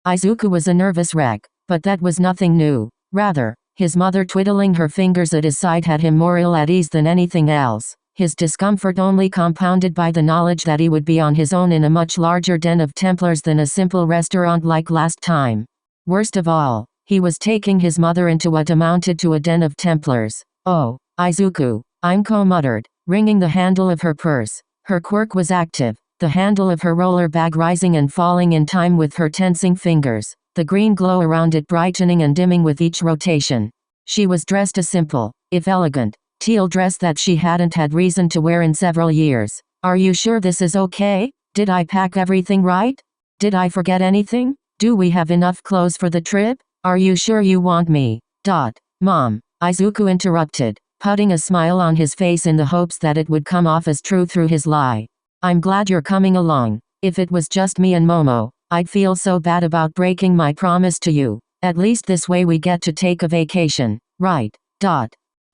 Izuku was a nervous wreck, but that was nothing new. Rather, his mother twiddling her fingers at his side had him more ill at ease than anything else, his discomfort only compounded by the knowledge that he would be on his own in a much larger den of Templars than a simple restaurant like last time. Worst of all, he was taking his mother into what amounted to a den of Templars. "Oh, Izuku," Imco muttered, wringing the handle of her purse. Her quirk was active, the handle of her roller bag rising and falling in time with her tensing fingers, the green glow around it brightening and dimming with each rotation. She was dressed a simple, if elegant, teal dress that she hadn't had reason to wear in several years. "Are you sure this is okay? Did I pack everything right? Did I forget anything? Do we have enough clothes for the trip? Are you sure you want me?" "Mom," Izuku interrupted, putting a smile on his face in the hopes that it would come off as true through his lie. "I'm glad you're coming along. If it was just me and Momo, I'd feel so bad about breaking my promise to you. At least this way we get to take a vacation, right?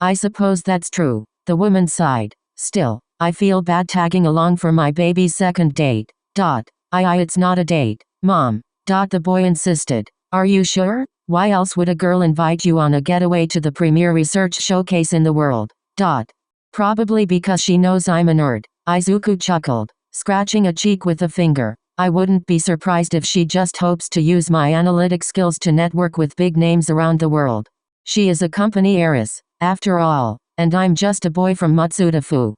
I suppose that's true," the woman sighed. "Still, I feel bad tagging along for my baby's second date. It's not a date, Mom. The boy insisted. "Are you sure? Why else would a girl invite you on a getaway to the premier research showcase in the world? Probably because she knows I'm a nerd." Izuku chuckled, scratching a cheek with a finger. "I wouldn't be surprised if she just hopes to use my analytic skills to network with big names around the world. She is a company heiress, after all, and I'm just a boy from Matsudafu.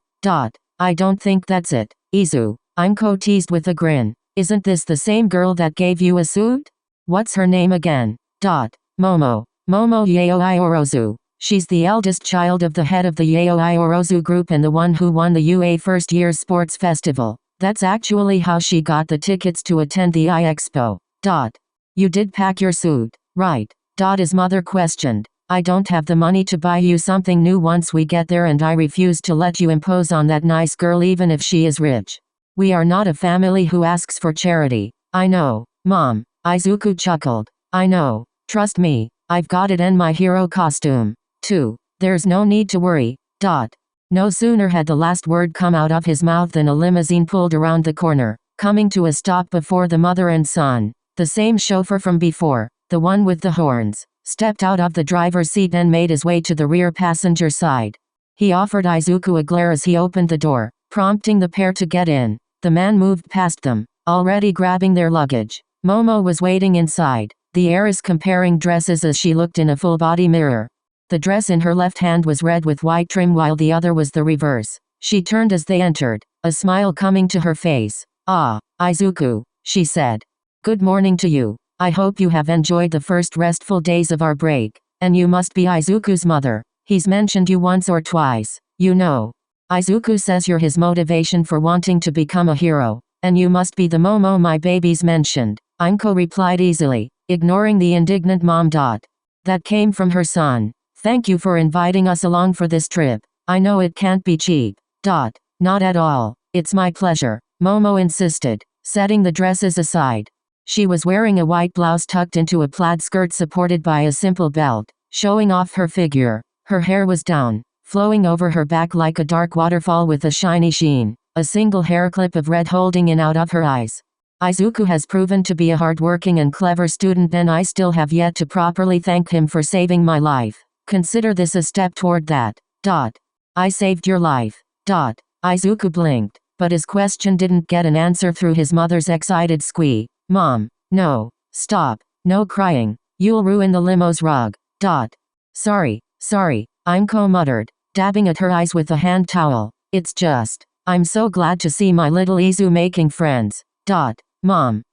I don't think that's it, Izu," Imco teased with a grin. "Isn't this the same girl that gave you a suit? What's her name again?" Momo Yaoi Orozu. She's the eldest child of the head of the Yaoi Orozu group and the one who won the UA first year's sports festival. That's actually how she got the tickets to attend the I-Expo. You did pack your suit, right? His mother questioned. "I don't have the money to buy you something new once we get there, and I refuse to let you impose on that nice girl even if she is rich. We are not a family who asks for charity." "I know, Mom," Izuku chuckled. "I know. Trust me, I've got it and my hero costume, too. There's no need to worry. No sooner had the last word come out of his mouth than a limousine pulled around the corner, coming to a stop before the mother and son. The same chauffeur from before, the one with the horns, stepped out of the driver's seat and made his way to the rear passenger side. He offered Izuku a glare as he opened the door, prompting the pair to get in. The man moved past them, already grabbing their luggage. Momo was waiting inside, the heiress comparing dresses as she looked in a full-body mirror. The dress in her left hand was red with white trim while the other was the reverse. She turned as they entered, a smile coming to her face. "Ah, Izuku," she said. "Good morning to you. I hope you have enjoyed the first restful days of our break. And you must be Izuku's mother. He's mentioned you once or twice, you know. Izuku says you're his motivation for wanting to become a hero. And you must be the Momo my baby's mentioned," Imco replied easily, ignoring the indignant mom. That came from her son. "Thank you for inviting us along for this trip. I know it can't be cheap." Not at all. It's my pleasure," Momo insisted, setting the dresses aside. She was wearing a white blouse tucked into a plaid skirt supported by a simple belt, showing off her figure. Her hair was down, flowing over her back like a dark waterfall with a shiny sheen, a single hair clip of red holding in out of her eyes. "Izuku has proven to be a hard-working and clever student, and I still have yet to properly thank him for saving my life. Consider this a step toward that." "I saved your life." Izuku blinked, but his question didn't get an answer through his mother's excited squeak. "Mom, no, stop, no crying, you'll ruin the limo's rug." Sorry, Imco muttered, dabbing at her eyes with a hand towel. "It's just, I'm so glad to see my little Izu making friends." Mom.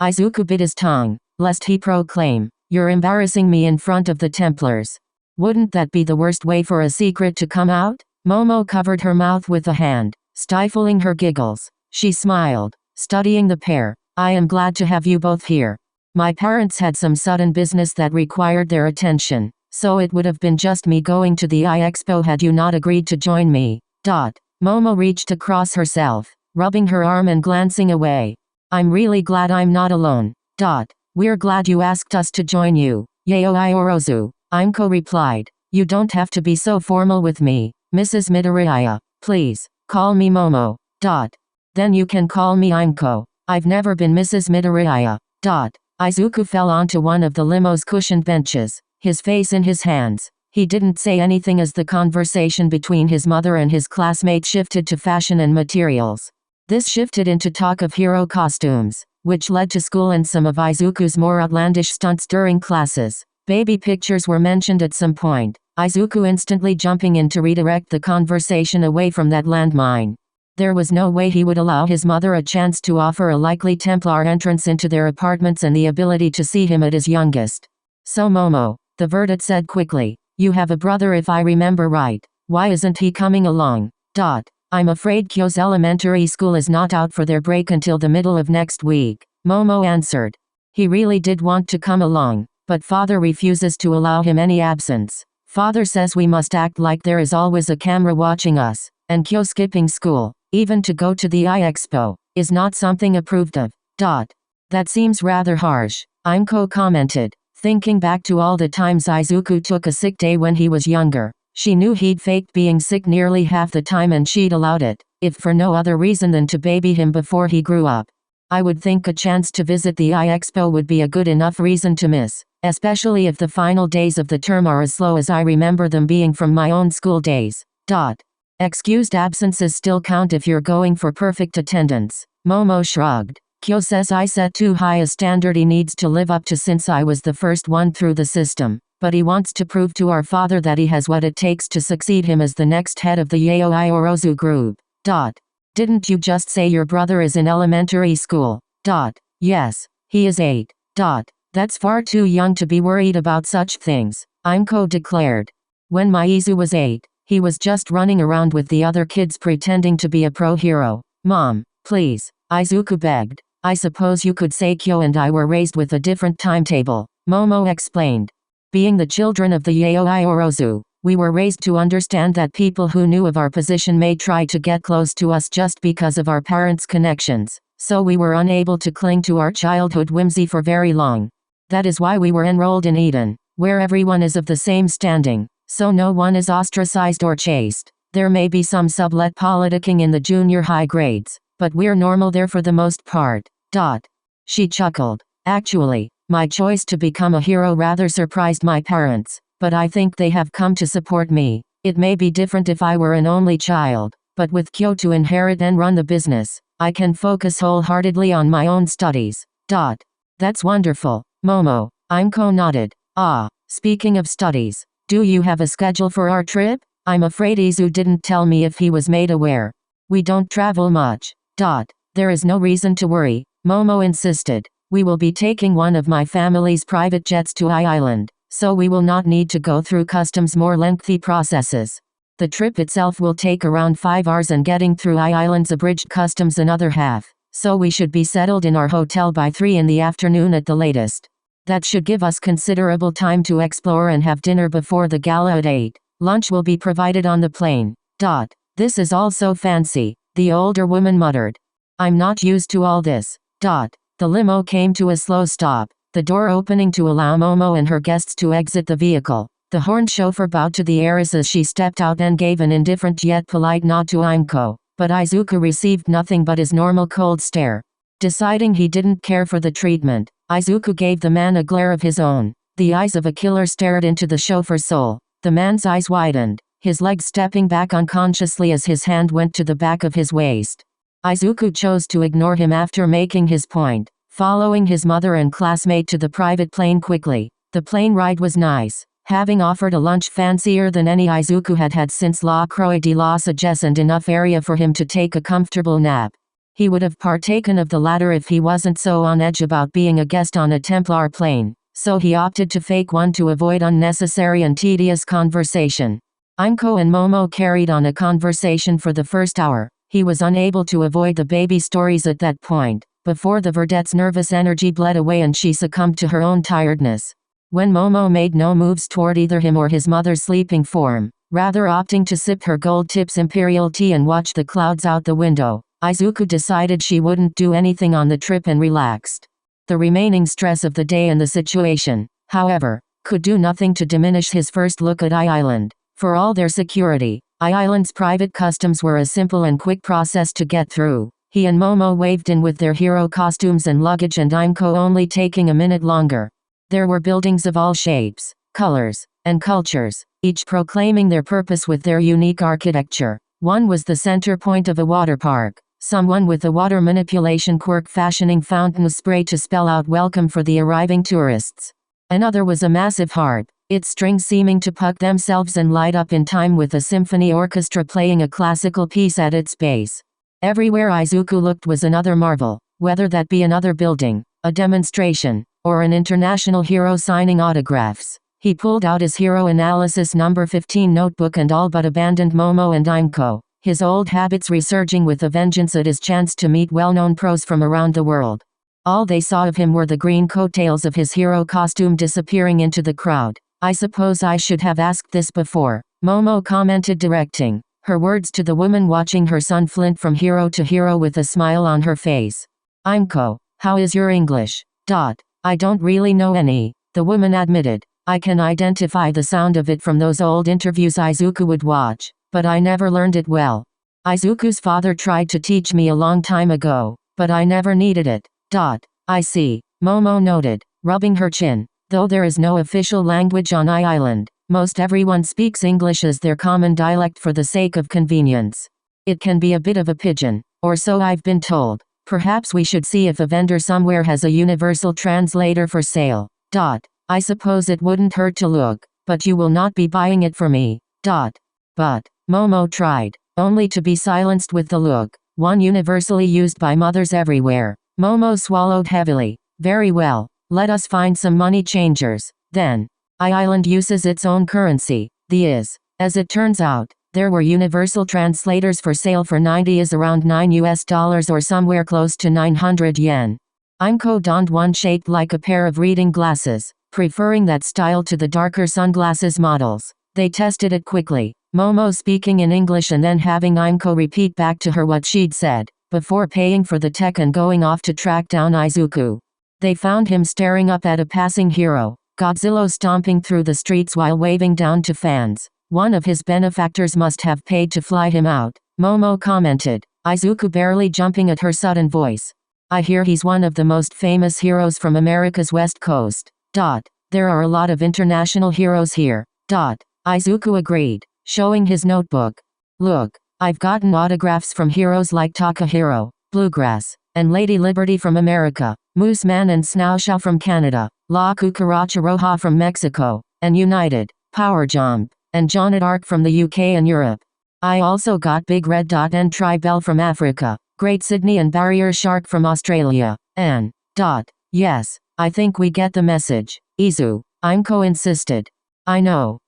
Izuku bit his tongue, lest he proclaim, "You're embarrassing me in front of the Templars." Wouldn't that be the worst way for a secret to come out? Momo covered her mouth with a hand, stifling her giggles. She smiled, studying the pair. "I am glad to have you both here. My parents had some sudden business that required their attention, so it would have been just me going to the I-Expo had you not agreed to join me." Momo reached across herself, rubbing her arm and glancing away. "I'm really glad I'm not alone." We're glad you asked us to join you, Yaoi Orozu, Imco replied. "You don't have to be so formal with me, Mrs. Midoriya. Please, call me Momo." Then you can call me Imco. I've never been Mrs. Midoriya. Izuku fell onto one of the limo's cushioned benches, his face in his hands. He didn't say anything as the conversation between his mother and his classmate shifted to fashion and materials. This shifted into talk of hero costumes, which led to school and some of Izuku's more outlandish stunts during classes. Baby pictures were mentioned at some point, Izuku instantly jumping in to redirect the conversation away from that landmine. There was no way he would allow his mother a chance to offer a likely Templar entrance into their apartments and the ability to see him at his youngest. So Momo, the Verdant said quickly, you have a brother if I remember right. Why isn't he coming along? I'm afraid Kyo's elementary school is not out for their break until the middle of next week, Momo answered. He really did want to come along, but father refuses to allow him any absence. Father says we must act like there is always a camera watching us, and Kyo skipping school, even to go to the Expo, is not something approved of. That seems rather harsh, Imko commented, thinking back to all the times Izuku took a sick day when he was younger. She knew he'd faked being sick nearly half the time and she'd allowed it, if for no other reason than to baby him before he grew up. I would think a chance to visit the Expo would be a good enough reason to miss, especially if the final days of the term are as slow as I remember them being from my own school days. Excused absences still count if you're going for perfect attendance, Momo shrugged. Kyo says I set too high a standard he needs to live up to since I was the first one through the system, but he wants to prove to our father that he has what it takes to succeed him as the next head of the Yaoi Orozu group. Didn't you just say your brother is in elementary school? Yes, he is 8. That's far too young to be worried about such things, Imko declared. When Maizu was 8, he was just running around with the other kids pretending to be a pro hero. Mom, please, Izuku begged. I suppose you could say Kyo and I were raised with a different timetable, Momo explained. Being the children of the Yaoi Orozu, we were raised to understand that people who knew of our position may try to get close to us just because of our parents' connections, so we were unable to cling to our childhood whimsy for very long. That is why we were enrolled in Eden, where everyone is of the same standing, so no one is ostracized or chased. There may be some sublet politicking in the junior high grades, but we're normal there for the most part. She chuckled. Actually, my choice to become a hero rather surprised my parents, but I think they have come to support me. It may be different if I were an only child, but with Kyo to inherit and run the business, I can focus wholeheartedly on my own studies. That's wonderful, Momo, Imko nodded. Speaking of studies, do you have a schedule for our trip? I'm afraid Izu didn't tell me if he was made aware. We don't travel much. There is no reason to worry, Momo insisted. We will be taking one of my family's private jets to Island, so we will not need to go through customs more lengthy processes. The trip itself will take around 5 hours and getting through Island's abridged customs another half, so we should be settled in our hotel by 3 in the afternoon at the latest. That should give us considerable time to explore and have dinner before the gala at 8. Lunch will be provided on the plane. This is all so fancy, the older woman muttered. I'm not used to all this. The limo came to a slow stop, the door opening to allow Momo and her guests to exit the vehicle. The horned chauffeur bowed to the heiress as she stepped out and gave an indifferent yet polite nod to Imko, but Izuku received nothing but his normal cold stare. Deciding he didn't care for the treatment, Izuku gave the man a glare of his own. The eyes of a killer stared into the chauffeur's soul. The man's eyes widened, his legs stepping back unconsciously as his hand went to the back of his waist. Izuku chose to ignore him after making his point, following his mother and classmate to the private plane quickly. The plane ride was nice, having offered a lunch fancier than any Izuku had had since La Croix de la Sagesse and enough area for him to take a comfortable nap. He would have partaken of the latter if he wasn't so on edge about being a guest on a Templar plane, so he opted to fake one to avoid unnecessary and tedious conversation. Imko and Momo carried on a conversation for the first hour. He was unable to avoid the baby stories at that point, before the Verdette's nervous energy bled away and she succumbed to her own tiredness. When Momo made no moves toward either him or his mother's sleeping form, rather opting to sip her gold tips imperial tea and watch the clouds out the window, Izuku decided she wouldn't do anything on the trip and relaxed. The remaining stress of the day and the situation, however, could do nothing to diminish his first look at Island. For all their security, Island's private customs were a simple and quick process to get through. He and Momo waved in with their hero costumes and luggage, and Imco only taking a minute longer. There were buildings of all shapes, colors, and cultures, each proclaiming their purpose with their unique architecture. One was the center point of a water park, someone with a water manipulation quirk fashioning fountain spray to spell out welcome for the arriving tourists. Another was a massive harp, its strings seeming to puck themselves and light up in time with a symphony orchestra playing a classical piece at its base. Everywhere Izuku looked was another marvel, whether that be another building, a demonstration, or an international hero signing autographs. He pulled out his Hero Analysis number 15 notebook and all but abandoned Momo and Imco, his old habits resurging with a vengeance at his chance to meet well-known pros from around the world. All they saw of him were the green coattails of his hero costume disappearing into the crowd. I suppose I should have asked this before, Momo commented, directing her words to the woman watching her son flint from hero to hero with a smile on her face. Imco, how is your English? I don't really know any, the woman admitted. I can identify the sound of it from those old interviews Izuku would watch, but I never learned it well. Izuku's father tried to teach me a long time ago, but I never needed it. I see, Momo noted, rubbing her chin. Though there is no official language on Island, most everyone speaks English as their common dialect for the sake of convenience. It can be a bit of a pidgin, or so I've been told. Perhaps we should see if a vendor somewhere has a universal translator for sale. I suppose it wouldn't hurt to look, but you will not be buying it for me. But, Momo tried, only to be silenced with the look, one universally used by mothers everywhere. Momo swallowed heavily. Very well, let us find some money changers, then. Island uses its own currency, the IS. As it turns out, there were universal translators for sale for 90 is around $9 or somewhere close to 900 yen. Imco donned one shaped like a pair of reading glasses, preferring that style to the darker sunglasses models. They tested it quickly, Momo speaking in English and then having Imco repeat back to her what she'd said, before paying for the tech and going off to track down Izuku. They found him staring up at a passing hero, Godzilla stomping through the streets while waving down to fans. One of his benefactors must have paid to fly him out, Momo commented, Izuku barely jumping at her sudden voice. I hear he's one of the most famous heroes from America's West Coast. There are a lot of international heroes here. Izuku agreed, showing his notebook. Look, I've gotten autographs from heroes like Takahiro, Bluegrass, and Lady Liberty from America, Moose Man and Snaoshao from Canada, La Cucaracha Roja from Mexico, and United, Power Jump, and Joan d'Arc from the UK and Europe. I also got Big Red and Tribell from Africa, Great Sydney and Barrier Shark from Australia, and. Yes, I think we get the message, Imco insisted. I know.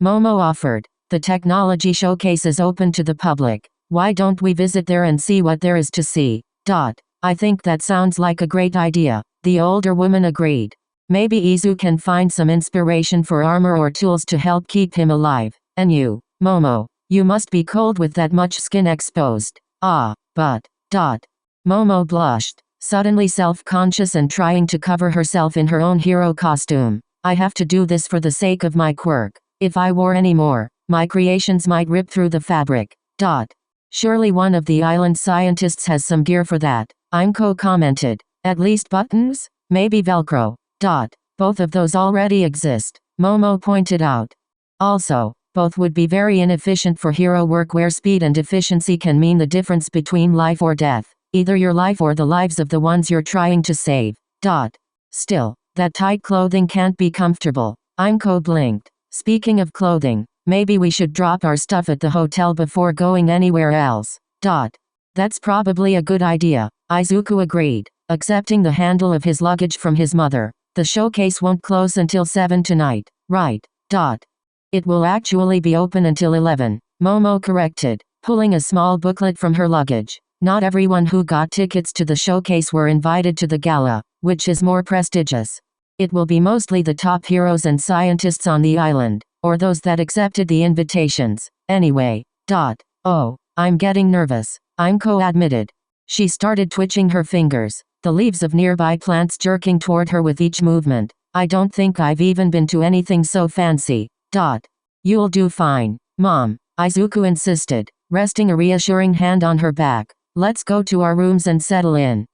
Momo offered. The technology showcase is open to the public. Why don't we visit there and see what there is to see? I think that sounds like a great idea, the older woman agreed. Maybe Izu can find some inspiration for armor or tools to help keep him alive. And you, Momo, you must be cold with that much skin exposed. But. Momo blushed, suddenly self-conscious and trying to cover herself in her own hero costume. I have to do this for the sake of my quirk. If I wore any more, my creations might rip through the fabric. Surely one of the island scientists has some gear for that, Imco commented. At least buttons? Maybe Velcro. Both of those already exist, Momo pointed out. Also, both would be very inefficient for hero work where speed and efficiency can mean the difference between life or death, either your life or the lives of the ones you're trying to save. Still, that tight clothing can't be comfortable, Imco blinked. Speaking of clothing, maybe we should drop our stuff at the hotel before going anywhere else. That's probably a good idea, Izuku agreed, accepting the handle of his luggage from his mother. The showcase won't close until 7 tonight, right? It will actually be open until 11, Momo corrected, pulling a small booklet from her luggage. Not everyone who got tickets to the showcase were invited to the gala, which is more prestigious. It will be mostly the top heroes and scientists on the island, or those that accepted the invitations. Anyway. Oh, I'm getting nervous, Imco admitted. She started twitching her fingers, the leaves of nearby plants jerking toward her with each movement. I don't think I've even been to anything so fancy. You'll do fine, Mom, Izuku insisted, resting a reassuring hand on her back. Let's go to our rooms and settle in.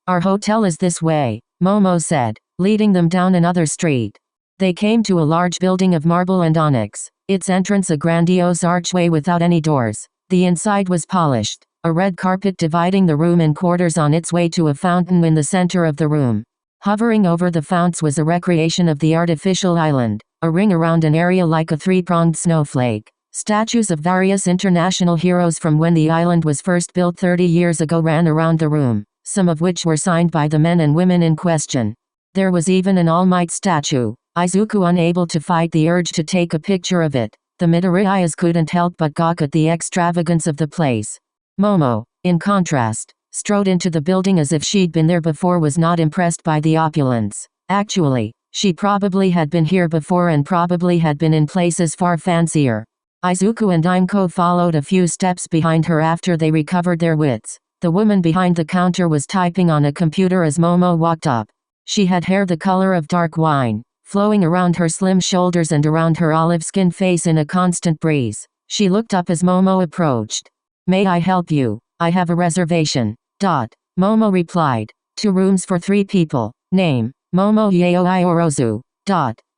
Our hotel is this way, Momo said, leading them down another street. They came to a large building of marble and onyx, its entrance a grandiose archway without any doors. The inside was polished, a red carpet dividing the room in quarters on its way to a fountain in the center of the room. Hovering over the founts was a recreation of the artificial island, a ring around an area like a three-pronged snowflake. Statues of various international heroes from when the island was first built 30 years ago ran around the room, some of which were signed by the men and women in question. There was even an All Might statue. Izuku, unable to fight the urge to take a picture of it, the Midoriyas couldn't help but gawk at the extravagance of the place. Momo, in contrast, strode into the building as if she'd been there before, was not impressed by the opulence. Actually, she probably had been here before and probably had been in places far fancier. Izuku and Daimko followed a few steps behind her after they recovered their wits. The woman behind the counter was typing on a computer as Momo walked up. She had hair the color of dark wine, flowing around her slim shoulders and around her olive-skinned face in a constant breeze. She looked up as Momo approached. "May I help you? I have a reservation." Momo replied. 2 rooms for 3 people. Name, Momo Yaoi Orozu.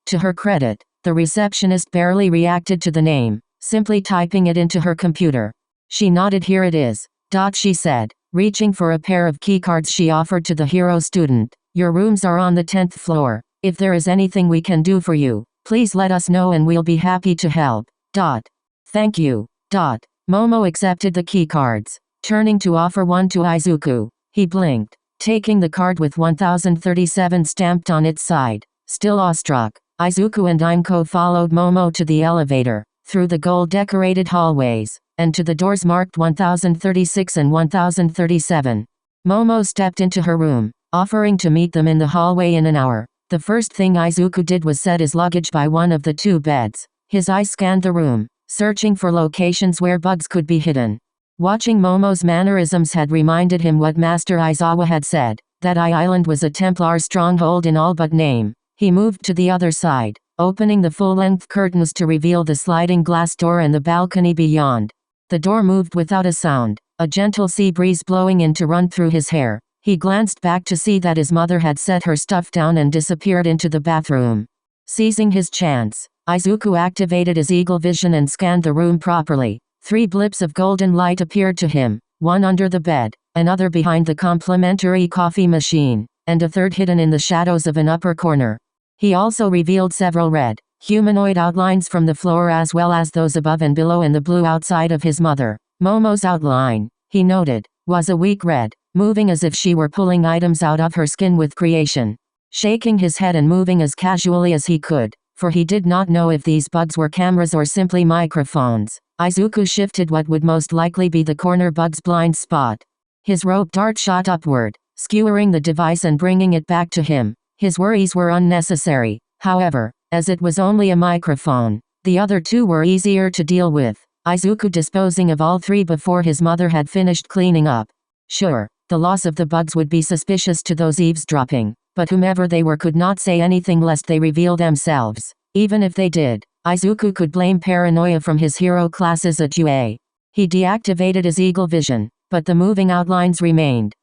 To her credit, the receptionist barely reacted to the name, simply typing it into her computer. She nodded. "Here it is," she said, reaching for a pair of keycards she offered to the hero student. "Your rooms are on the 10th floor. If there is anything we can do for you, please let us know and we'll be happy to help." Thank you. Momo accepted the keycards, turning to offer one to Izuku. He blinked, taking the card with 1037 stamped on its side. Still awestruck, Izuku and Daimko followed Momo to the elevator, through the gold-decorated hallways, and to the doors marked 1036 and 1037. Momo stepped into her room, offering to meet them in the hallway in an hour. The first thing Izuku did was set his luggage by one of the 2 beds. His eyes scanned the room, searching for locations where bugs could be hidden. Watching Momo's mannerisms had reminded him what Master Aizawa had said, that Island was a Templar stronghold in all but name. He moved to the other side, opening the full-length curtains to reveal the sliding glass door and the balcony beyond. The door moved without a sound, a gentle sea breeze blowing in to run through his hair. He glanced back to see that his mother had set her stuff down and disappeared into the bathroom. Seizing his chance, Izuku activated his eagle vision and scanned the room properly. 3 blips of golden light appeared to him, one under the bed, another behind the complimentary coffee machine, and a third hidden in the shadows of an upper corner. He also revealed several red, humanoid outlines from the floor as well as those above and below and the blue outside of his mother. Momo's outline, he noted, was a weak red, moving as if she were pulling items out of her skin with creation. Shaking his head and moving as casually as he could, for he did not know if these bugs were cameras or simply microphones, Izuku shifted what would most likely be the corner bug's blind spot. His rope dart shot upward, skewering the device and bringing it back to him. His worries were unnecessary, however, as it was only a microphone. The other 2 were easier to deal with, Izuku disposing of all 3 before his mother had finished cleaning up. Sure, the loss of the bugs would be suspicious to those eavesdropping, but whomever they were could not say anything lest they reveal themselves. Even if they did, Izuku could blame paranoia from his hero classes at UA. He deactivated his eagle vision, but the moving outlines remained.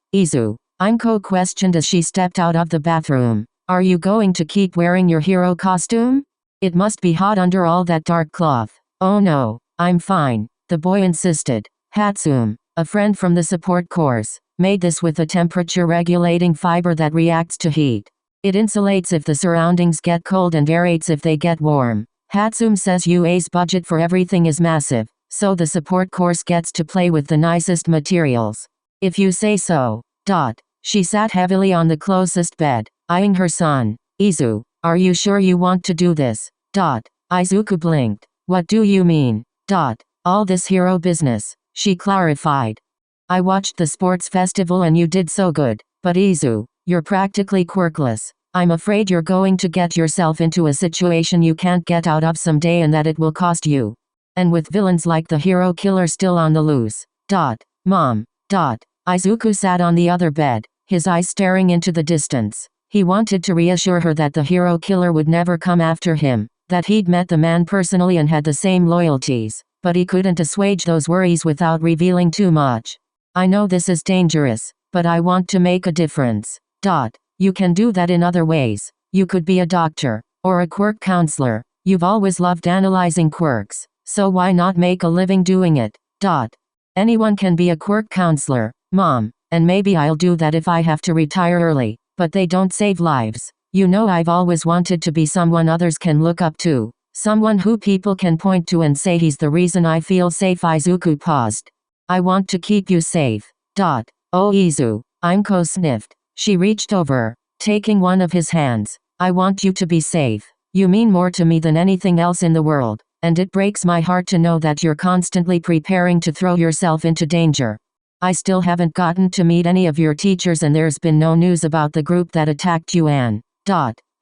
Imko questioned as she stepped out of the bathroom. "Are you going to keep wearing your hero costume? It must be hot under all that dark cloth." "Oh no, I'm fine," the boy insisted. Hatsum, a friend from the support course, made this with a temperature-regulating fiber that reacts to heat. It insulates if the surroundings get cold and aerates if they get warm. Hatsum says UA's budget for everything is massive, so the support course gets to play with the nicest materials. "If you say so." She sat heavily on the closest bed, eyeing her son. "Are you sure you want to do this?" Izuku blinked. "What do you mean?" "All this hero business," she clarified. "I watched the sports festival and you did so good, but you're practically quirkless. I'm afraid you're going to get yourself into a situation you can't get out of someday and that it will cost you. And with villains like the hero killer still on the loose." "Mom." Izuku sat on the other bed, his eyes staring into the distance. He wanted to reassure her that the hero killer would never come after him, that he'd met the man personally and had the same loyalties, but he couldn't assuage those worries without revealing too much. I know this is dangerous, but I want to make a difference. You can do that in other ways. You could be a doctor, or a quirk counselor. You've always loved analyzing quirks, so why not make a living doing it? Anyone can be a quirk counselor, Mom, and maybe I'll do that if I have to retire early, but they don't save lives. You know, I've always wanted to be someone others can look up to, someone who people can point to and say he's the reason I feel safe. Izuku paused. I want to keep you safe. Oh Izu, Imco sniffed. She reached over, taking one of his hands. I want you to be safe. You mean more to me than anything else in the world, and it breaks my heart to know that you're constantly preparing to throw yourself into danger. I still haven't gotten to meet any of your teachers, and there's been no news about the group that attacked you, Anne.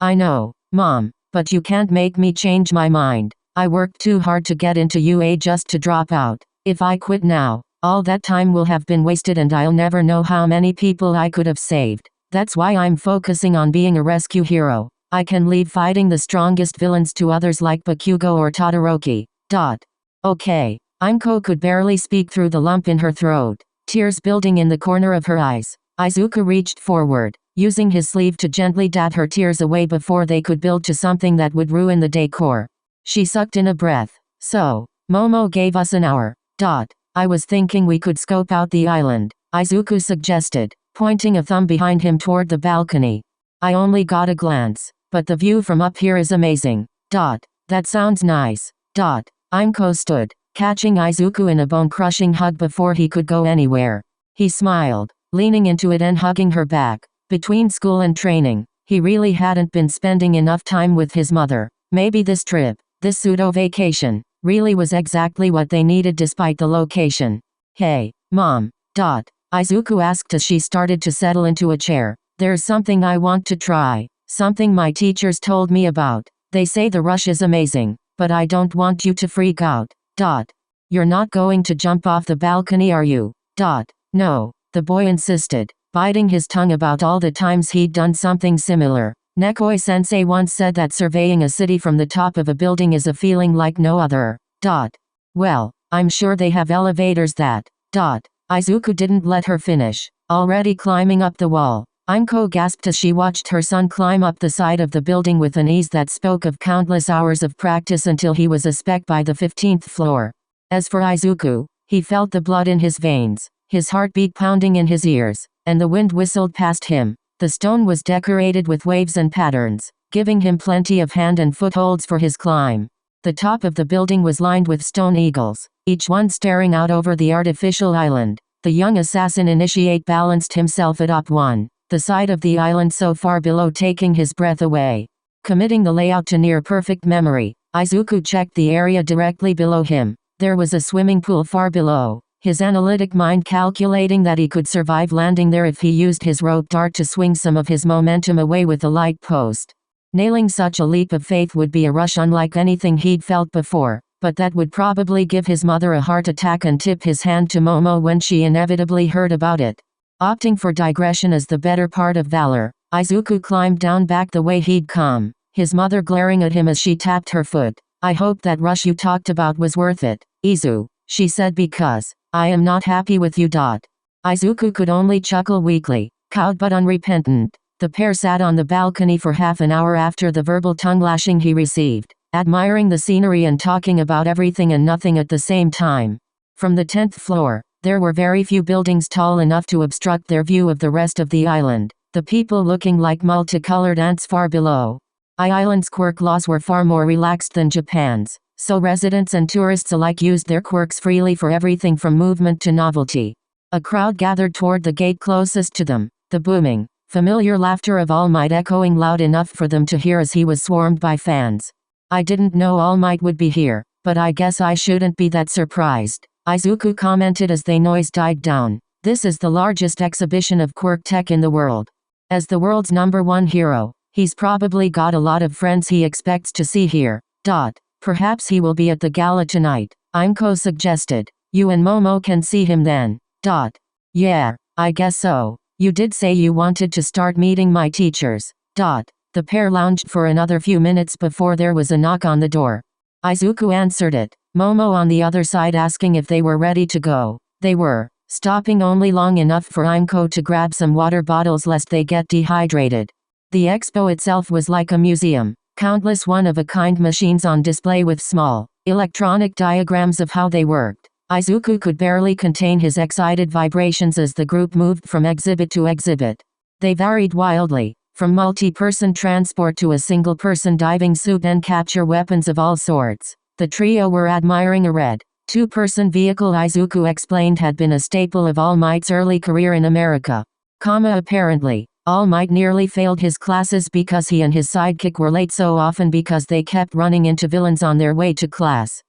I know, Mom, but you can't make me change my mind. I worked too hard to get into UA just to drop out. If I quit now, all that time will have been wasted and I'll never know how many people I could have saved. That's why I'm focusing on being a rescue hero. I can leave fighting the strongest villains to others like Bakugo or Todoroki. Okay. Imco could barely speak through the lump in her throat, tears building in the corner of her eyes. Izuku reached forward, using his sleeve to gently dab her tears away before they could build to something that would ruin the decor. She sucked in a breath. So, Momo gave us an hour. I was thinking we could scope out the island, Izuku suggested, pointing a thumb behind him toward the balcony. I only got a glance, but the view from up here is amazing. That sounds nice. Imco stood, catching Izuku in a bone-crushing hug before he could go anywhere. He smiled, leaning into it and hugging her back. Between school and training, he really hadn't been spending enough time with his mother. Maybe this trip, this pseudo-vacation, really was exactly what they needed despite the location. Hey, Mom. Izuku asked as she started to settle into a chair. There's something I want to try. Something my teachers told me about. They say the rush is amazing, but I don't want you to freak out. You're not going to jump off the balcony, are you? No, the boy insisted, biting his tongue about all the times he'd done something similar. Nekoi-sensei once said that surveying a city from the top of a building is a feeling like no other. Well, I'm sure they have elevators that. Izuku didn't let her finish. Already climbing up the wall. Imco gasped as she watched her son climb up the side of the building with an ease that spoke of countless hours of practice until he was a speck by the 15th floor. As for Izuku, he felt the blood in his veins, his heartbeat pounding in his ears, and the wind whistled past him. The stone was decorated with waves and patterns, giving him plenty of hand and footholds for his climb. The top of the building was lined with stone eagles, each one staring out over the artificial island. The young assassin initiate balanced himself atop one, the side of the island so far below, taking his breath away. Committing the layout to near perfect memory, Izuku checked the area directly below him. There was a swimming pool far below, his analytic mind calculating that he could survive landing there if he used his rope dart to swing some of his momentum away with the light post. Nailing such a leap of faith would be a rush unlike anything he'd felt before, but that would probably give his mother a heart attack and tip his hand to Momo when she inevitably heard about it. Opting for digression as the better part of valor, Izuku climbed down back the way he'd come, his mother glaring at him as she tapped her foot. I hope that rush you talked about was worth it, Izu, she said, because I am not happy with you. Izuku could only chuckle weakly, cowed but unrepentant. The pair sat on the balcony for half an hour after the verbal tongue-lashing he received, admiring the scenery and talking about everything and nothing at the same time. From the 10th floor, there were very few buildings tall enough to obstruct their view of the rest of the island, the people looking like multicolored ants far below. Island's quirk laws were far more relaxed than Japan's, so residents and tourists alike used their quirks freely for everything from movement to novelty. A crowd gathered toward the gate closest to them, the booming, familiar laughter of All Might echoing loud enough for them to hear as he was swarmed by fans. I didn't know All Might would be here, but I guess I shouldn't be that surprised, Izuku commented as the noise died down. This is the largest exhibition of quirk tech in the world. As the world's #1 hero, he's probably got a lot of friends he expects to see here. Perhaps he will be at the gala tonight, Imco suggested. You and Momo can see him then. Yeah, I guess so. You did say you wanted to start meeting my teachers. The pair lounged for another few minutes before there was a knock on the door. Izuku answered it, Momo on the other side asking if they were ready to go. They were, stopping only long enough for Imco to grab some water bottles lest they get dehydrated. The expo itself was like a museum, countless one-of-a-kind machines on display with small, electronic diagrams of how they worked. Izuku could barely contain his excited vibrations as the group moved from exhibit to exhibit. They varied wildly, from multi-person transport to a single-person diving suit and capture weapons of all sorts. The trio were admiring a red, two-person vehicle Izuku explained had been a staple of All Might's early career in America. Apparently, All Might nearly failed his classes because he and his sidekick were late so often because they kept running into villains on their way to class.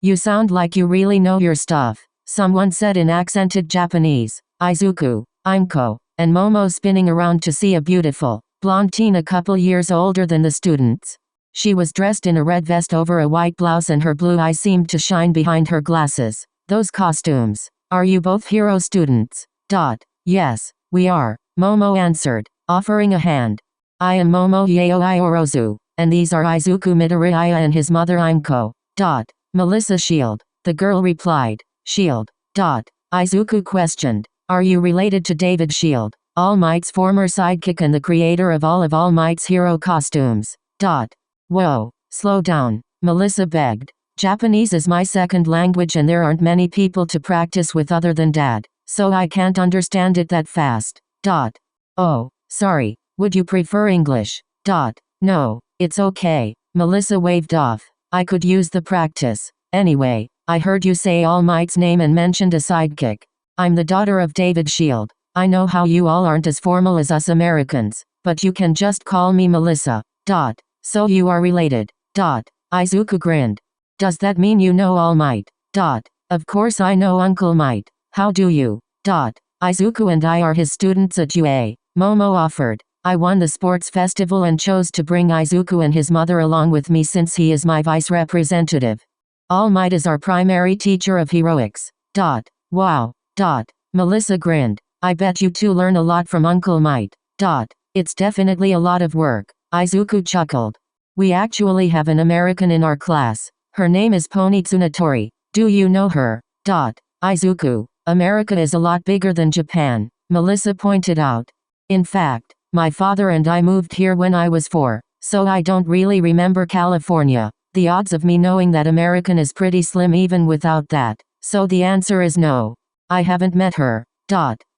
You sound like you really know your stuff, someone said in accented Japanese. Izuku, Imco, and Momo spinning around to see a beautiful, blonde teen a couple years older than the students. She was dressed in a red vest over a white blouse and her blue eyes seemed to shine behind her glasses. Those costumes. Are you both hero students? Yes, we are, Momo answered, offering a hand. I am Momo Yaoi Orozu, and these are Izuku Midoriya and his mother Imco. Melissa Shield, the girl replied. Shield. Izuku questioned. Are you related to David Shield, All Might's former sidekick and the creator of All Might's hero costumes? Whoa, slow down, Melissa begged. Japanese is my second language and there aren't many people to practice with other than Dad, so I can't understand it that fast. Oh, sorry, would you prefer English? No, it's okay, Melissa waved off. I could use the practice. Anyway, I heard you say All Might's name and mentioned a sidekick. I'm the daughter of David Shield. I know how you all aren't as formal as us Americans, but you can just call me Melissa. So you are related. Izuku grinned. Does that mean you know All Might? Of course I know Uncle Might. How do you? Izuku and I are his students at UA, Momo offered. I won the sports festival and chose to bring Izuku and his mother along with me since he is my vice representative. All Might is our primary teacher of heroics. Wow. Melissa grinned. I bet you two learn a lot from Uncle Might. It's definitely a lot of work, Izuku chuckled. We actually have an American in our class. Her name is Pony Tsunatori. Do you know her? Izuku, America is a lot bigger than Japan, Melissa pointed out. In fact, my father and I moved here when I was 4, so I don't really remember California. The odds of me knowing that American is pretty slim even without that, so the answer is no. I haven't met her.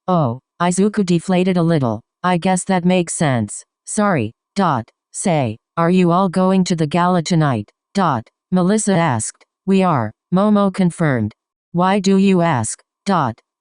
Oh, Izuku deflated a little. I guess that makes sense. Sorry. Say, are you all going to the gala tonight? Melissa asked. We are, Momo confirmed. Why do you ask?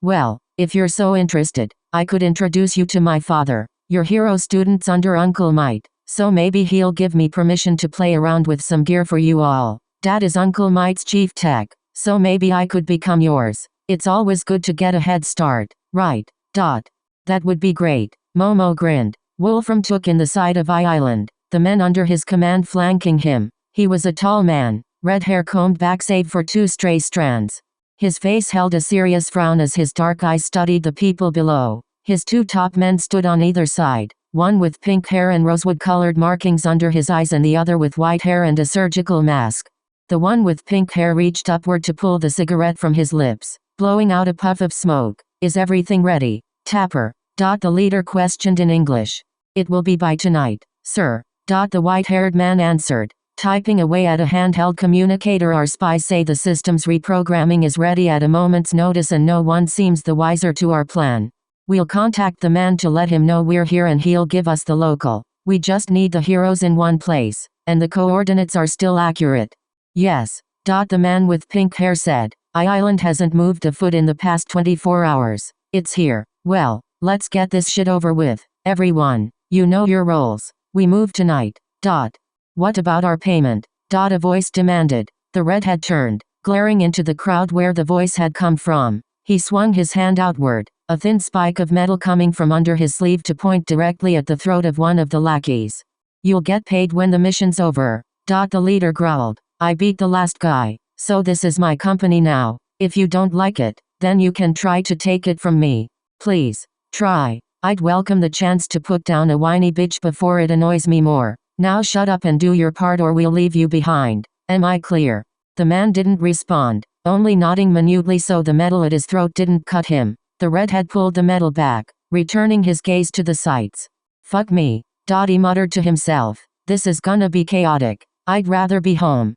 Well, if you're so interested, I could introduce you to my father. You're hero students under Uncle Might, so maybe he'll give me permission to play around with some gear for you all. Dad is Uncle Might's chief tech, so maybe I could become yours. It's always good to get a head start, right? That would be great, Momo grinned. Wolfram took in the side of Island, the men under his command flanking him. He was a tall man, red hair combed back save for 2 stray strands. His face held a serious frown as his dark eyes studied the people below. His 2 top men stood on either side, one with pink hair and rosewood-colored markings under his eyes and the other with white hair and a surgical mask. The one with pink hair reached upward to pull the cigarette from his lips, blowing out a puff of smoke. Is everything ready, Tapper? The leader questioned in English. It will be by tonight, sir. The white-haired man answered, typing away at a handheld communicator. Our spies say the system's reprogramming is ready at a moment's notice and no one seems the wiser to our plan. We'll contact the man to let him know we're here and he'll give us the local. We just need the heroes in one place, and the coordinates are still accurate. Yes. The man with pink hair said. Island hasn't moved a foot in the past 24 hours. It's here. Well, let's get this shit over with. Everyone, you know your roles. We move tonight. What about our payment? A voice demanded. The redhead turned, glaring into the crowd where the voice had come from. He swung his hand outward, a thin spike of metal coming from under his sleeve to point directly at the throat of one of the lackeys. You'll get paid when the mission's over. The leader growled. I beat the last guy, so this is my company now. If you don't like it, then you can try to take it from me. Please, try. I'd welcome the chance to put down a whiny bitch before it annoys me more. Now shut up and do your part or we'll leave you behind. Am I clear? The man didn't respond. only nodding minutely so the metal at his throat didn't cut him. The redhead pulled the metal back, returning his gaze to the sights. Fuck me. He muttered to himself. This is gonna be chaotic. I'd rather be home.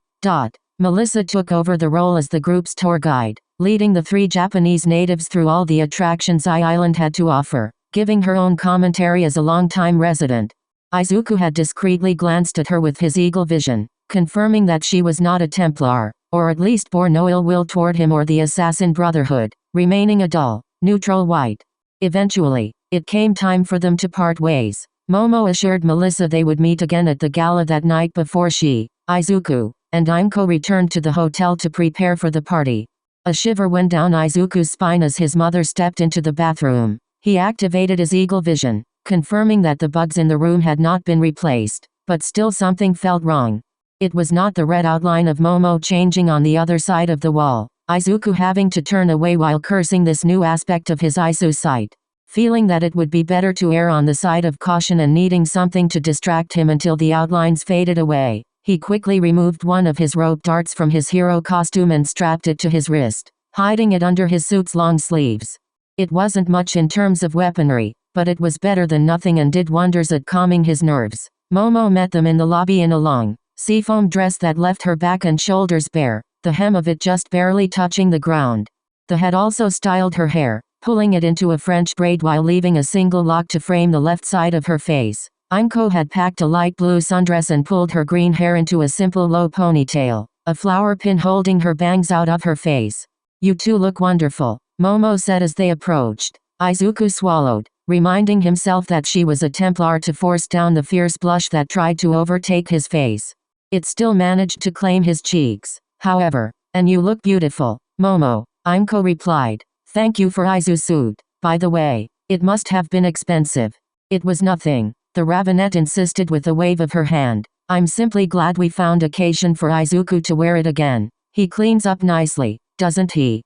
Melissa took over the role as the group's tour guide, leading the 3 Japanese natives through all the attractions Island had to offer, giving her own commentary as a long-time resident. Izuku had discreetly glanced at her with his eagle vision, confirming that she was not a Templar, or at least bore no ill will toward him or the Assassin Brotherhood, remaining a dull, neutral white. Eventually, it came time for them to part ways. Momo assured Melissa they would meet again at the gala that night before she, Izuku, and Imco returned to the hotel to prepare for the party. A shiver went down Izuku's spine as his mother stepped into the bathroom. He activated his eagle vision, confirming that the bugs in the room had not been replaced, but still something felt wrong. It was not the red outline of Momo changing on the other side of the wall, Izuku having to turn away while cursing this new aspect of his Isu sight. Feeling that it would be better to err on the side of caution and needing something to distract him until the outlines faded away, he quickly removed one of his rope darts from his hero costume and strapped it to his wrist, hiding it under his suit's long sleeves. It wasn't much in terms of weaponry, but it was better than nothing and did wonders at calming his nerves. Momo met them in the lobby in a long, seafoam dress that left her back and shoulders bare, the hem of it just barely touching the ground. The had also styled her hair, pulling it into a French braid while leaving a single lock to frame the left side of her face. Imco had packed a light blue sundress and pulled her green hair into a simple low ponytail, a flower pin holding her bangs out of her face. You two look wonderful, Momo said as they approached. Izuku swallowed, reminding himself that she was a Templar to force down the fierce blush that tried to overtake his face. It still managed to claim his cheeks, however. And you look beautiful, Momo, Imco replied. Thank you for Izu's suit. By the way, it must have been expensive. It was nothing, the Ravenette insisted with a wave of her hand. I'm simply glad we found occasion for Izuku to wear it again. He cleans up nicely, doesn't he?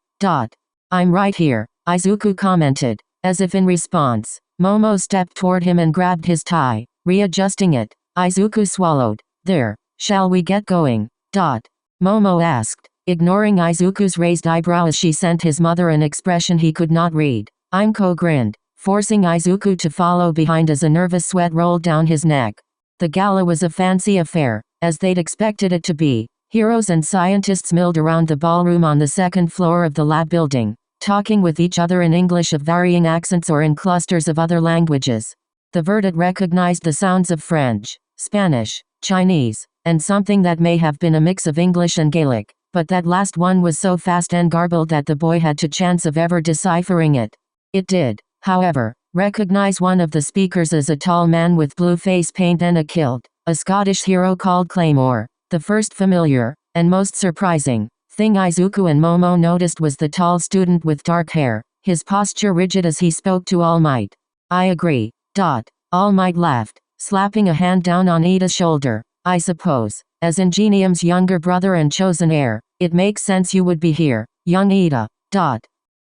I'm right here, Izuku commented, as if in response. Momo stepped toward him and grabbed his tie, readjusting it. Izuku swallowed. There, shall we get going? Momo asked, ignoring Izuku's raised eyebrow as she sent his mother an expression he could not read. Imco grinned, forcing Izuku to follow behind as a nervous sweat rolled down his neck. The gala was a fancy affair, as they'd expected it to be. Heroes and scientists milled around the ballroom on the second floor of the lab building, talking with each other in English of varying accents or in clusters of other languages. The Verdant recognized the sounds of French, Spanish, Chinese, and something that may have been a mix of English and Gaelic. But that last one was so fast and garbled that the boy had to chance of ever deciphering it. It did, however, recognize one of the speakers as a tall man with blue face paint and a kilt, a Scottish hero called Claymore. The first familiar, and most surprising, thing Izuku and Momo noticed was the tall student with dark hair, his posture rigid as he spoke to All Might. I agree. All Might laughed, slapping a hand down on Ida's shoulder. I suppose, as Ingenium's younger brother and chosen heir, it makes sense you would be here, young Ida.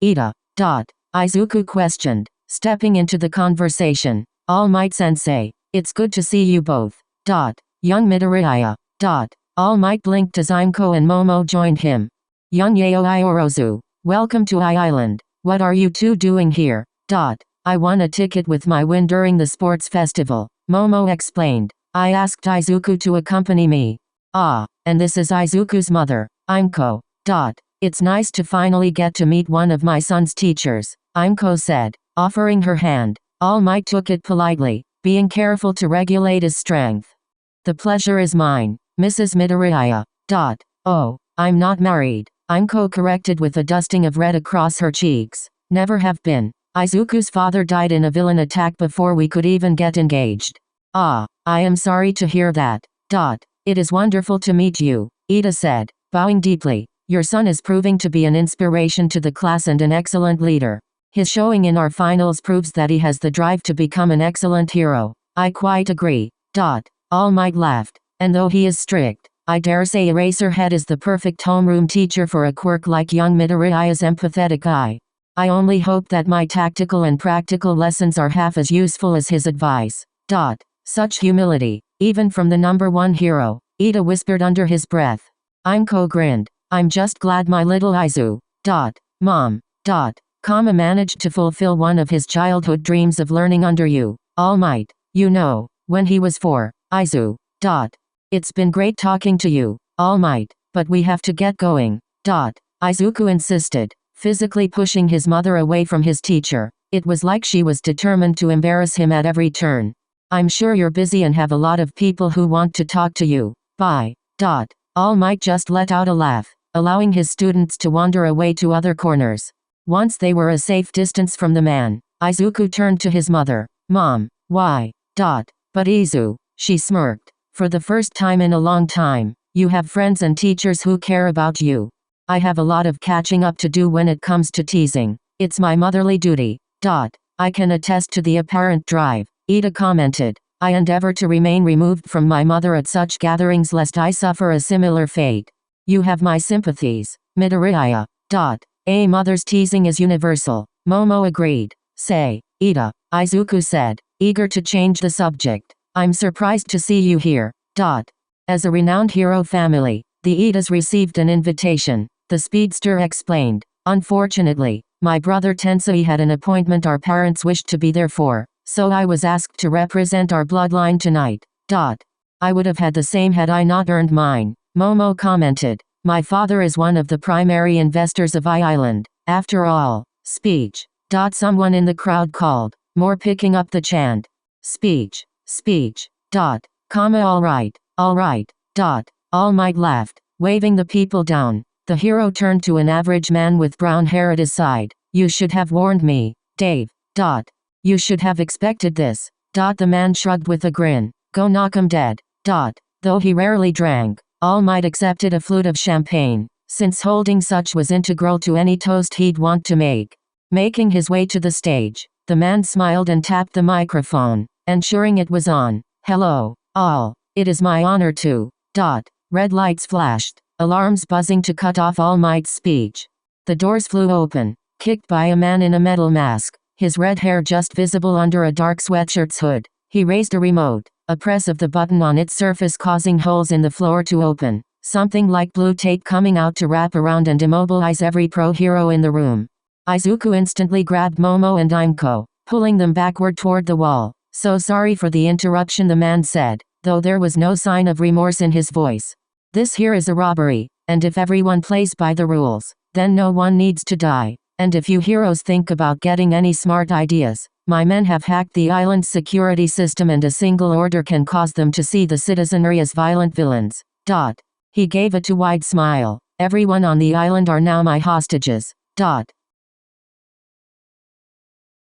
Ida. Izuku questioned, stepping into the conversation. All Might sensei, it's good to see you both. Young Midoriya. All Might blinked as Imco and Momo joined him. Young Yaoi Orozu, welcome to Island. What are you two doing here? I won a ticket with my win during the sports festival, Momo explained. I asked Izuku to accompany me. Ah, and this is Izuku's mother, Imco. It's nice to finally get to meet one of my son's teachers, Imco said, offering her hand. All Might took it politely, being careful to regulate his strength. The pleasure is mine, Mrs. Midoriya. Oh, I'm not married, Imco corrected with a dusting of red across her cheeks. Never have been. Izuku's father died in a villain attack before we could even get engaged. Ah, I am sorry to hear that. It is wonderful to meet you, Ida said, bowing deeply. Your son is proving to be an inspiration to the class and an excellent leader. His showing in our finals proves that he has the drive to become an excellent hero. I quite agree. All Might laughed. And though he is strict, I dare say Eraserhead is the perfect homeroom teacher for a quirk like young Midoriya's empathetic eye. I only hope that my tactical and practical lessons are half as useful as his advice. Such humility, even from the number one hero, Ida whispered under his breath. Imco grinned. I'm just glad my little Izu. Mom. Kama managed to fulfill one of his childhood dreams of learning under you, All Might, when he was 4. Izu. It's been great talking to you, All Might, but we have to get going. Izuku insisted, physically pushing his mother away from his teacher. It was like she was determined to embarrass him at every turn. I'm sure you're busy and have a lot of people who want to talk to you. Bye. All Might just let out a laugh, allowing his students to wander away to other corners. Once they were a safe distance from the man, Izuku turned to his mother. Mom, why? But Izu, she smirked. For the first time in a long time, you have friends and teachers who care about you. I have a lot of catching up to do when it comes to teasing. It's my motherly duty. I can attest to the apparent drive, Ida commented. I endeavor to remain removed from my mother at such gatherings lest I suffer a similar fate. You have my sympathies, Midoriya. A mother's teasing is universal, Momo agreed. Say, Ida, Izuku said, eager to change the subject. I'm surprised to see you here. As a renowned hero family, the Idas received an invitation, the speedster explained. Unfortunately, my brother Tensei had an appointment our parents wished to be there for, so I was asked to represent our bloodline tonight. I would have had the same had I not earned mine, Momo commented. My father is one of the primary investors of I-Island, after all. Speech. Someone in the crowd called, more picking up the chant. Speech. All right. All Might laughed, waving the people down. The hero turned to an average man with brown hair at his side. You should have warned me, Dave. You should have expected this. The man shrugged with a grin. Go knock 'em dead. Though he rarely drank, All Might accepted a flute of champagne, since holding such was integral to any toast he'd want to make. Making his way to the stage, the man smiled and tapped the microphone, ensuring it was on. Hello, all. It is my honor to. Red lights flashed, alarms buzzing to cut off All Might's speech. The doors flew open, kicked by a man in a metal mask, his red hair just visible under a dark sweatshirt's hood. He raised a remote, a press of the button on its surface causing holes in the floor to open, something like blue tape coming out to wrap around and immobilize every pro-hero in the room. Izuku instantly grabbed Momo and Imco, pulling them backward toward the wall. So sorry for the interruption, the man said, though there was no sign of remorse in his voice. This here is a robbery, and if everyone plays by the rules, then no one needs to die. And if you heroes think about getting any smart ideas, my men have hacked the island's security system and a single order can cause them to see the citizenry as violent villains. He gave a too wide smile. Everyone on the island are now my hostages.